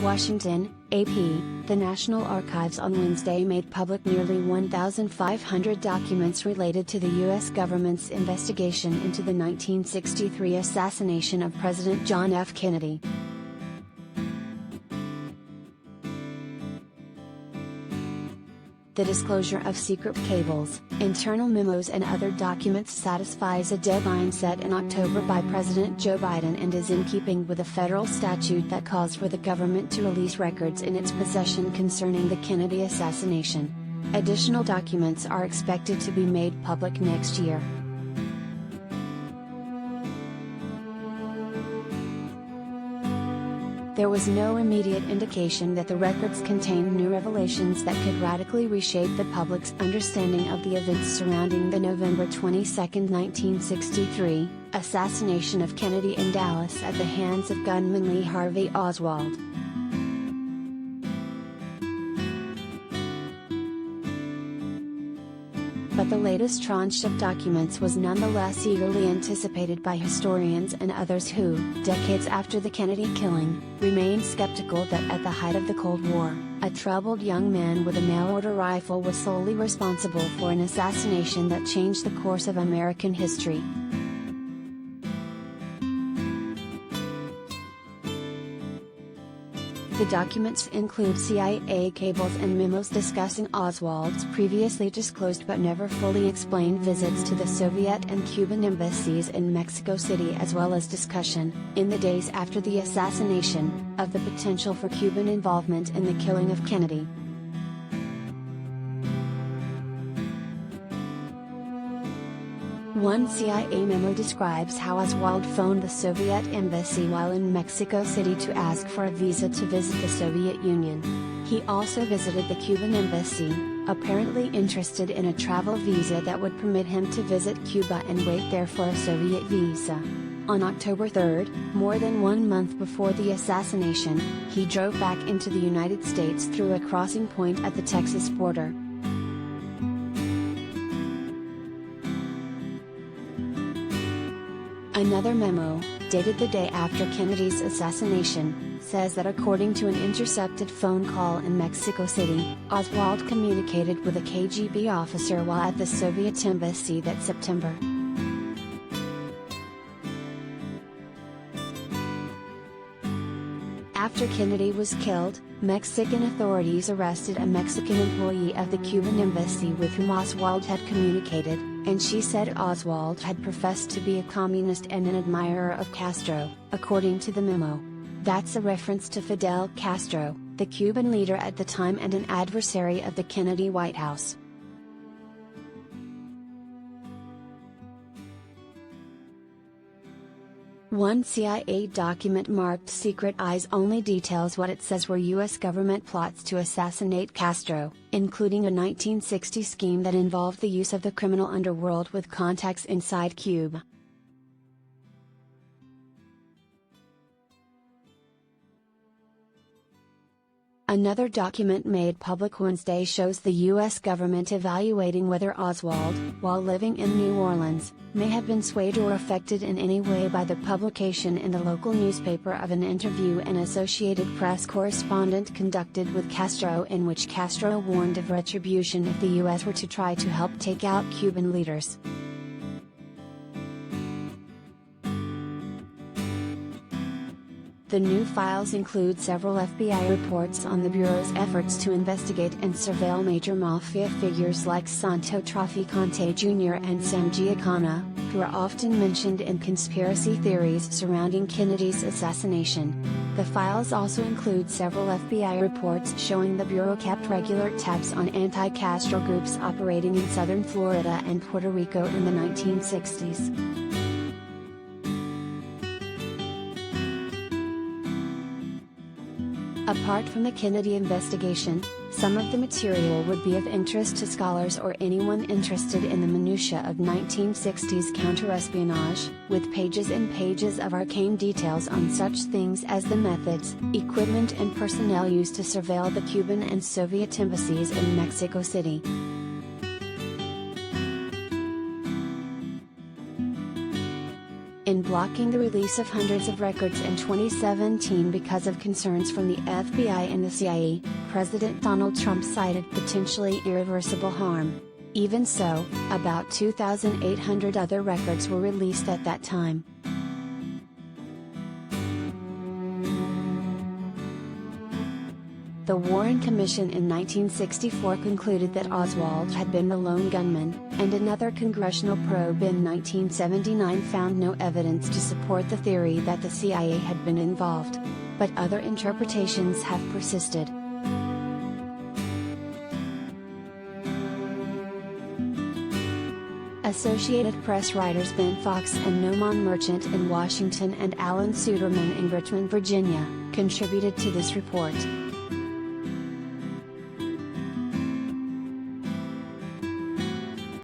Washington, AP, the National Archives on Wednesday made public nearly 1,500 documents related to the U.S. government's investigation into the 1963 assassination of President John F. Kennedy. The disclosure of secret cables, internal memos and other documents satisfies a deadline set in October by President Joe Biden and is in keeping with a federal statute that calls for the government to release records in its possession concerning the Kennedy assassination. Additional documents are expected to be made public next year. There was no immediate indication that the records contained new revelations that could radically reshape the public's understanding of the events surrounding the November 22, 1963, assassination of Kennedy in Dallas at the hands of gunman Lee Harvey Oswald. But the latest tranche of documents was nonetheless eagerly anticipated by historians and others who, decades after the Kennedy killing, remained skeptical that at the height of the Cold War, a troubled young man with a mail-order rifle was solely responsible for an assassination that changed the course of American history. The documents include CIA cables and memos discussing Oswald's previously disclosed but never fully explained visits to the Soviet and Cuban embassies in Mexico City, as well as discussion, in the days after the assassination, of the potential for Cuban involvement in the killing of Kennedy. One CIA memo describes how Oswald phoned the Soviet embassy while in Mexico City to ask for a visa to visit the Soviet Union. He also visited the Cuban embassy, apparently interested in a travel visa that would permit him to visit Cuba and wait there for a Soviet visa. On October 3, more than 1 month before the assassination, he drove back into the United States through a crossing point at the Texas border. Another memo, dated the day after Kennedy's assassination, says that according to an intercepted phone call in Mexico City, Oswald communicated with a KGB officer while at the Soviet embassy that September. After Kennedy was killed, Mexican authorities arrested a Mexican employee of the Cuban embassy with whom Oswald had communicated, and she said Oswald had professed to be a communist and an admirer of Castro, according to the memo. That's a reference to Fidel Castro, the Cuban leader at the time and an adversary of the Kennedy White House. One CIA document marked Secret Eyes only details what it says were U.S. government plots to assassinate Castro, including a 1960 scheme that involved the use of the criminal underworld with contacts inside Cuba. Another document made public Wednesday shows the U.S. government evaluating whether Oswald, while living in New Orleans, may have been swayed or affected in any way by the publication in the local newspaper of an interview an Associated Press correspondent conducted with Castro, in which Castro warned of retribution if the U.S. were to try to help take out Cuban leaders. The new files include several FBI reports on the Bureau's efforts to investigate and surveil major mafia figures like Santo Trafficante Jr. and Sam Giancana, who are often mentioned in conspiracy theories surrounding Kennedy's assassination. The files also include several FBI reports showing the Bureau kept regular tabs on anti-Castro groups operating in southern Florida and Puerto Rico in the 1960s. Apart from the Kennedy investigation, some of the material would be of interest to scholars or anyone interested in the minutiae of 1960s counterespionage, with pages and pages of arcane details on such things as the methods, equipment and personnel used to surveil the Cuban and Soviet embassies in Mexico City. In began blocking the release of hundreds of records in 2017 because of concerns from the FBI and the CIA, President Donald Trump cited potentially irreversible harm. Even so, about 2,800 other records were released at that time. The Warren Commission in 1964 concluded that Oswald had been the lone gunman, and another congressional probe in 1979 found no evidence to support the theory that the CIA had been involved. But other interpretations have persisted. Associated Press writers Ben Fox and Noman Merchant in Washington and Alan Suderman in Richmond, Virginia, contributed to this report.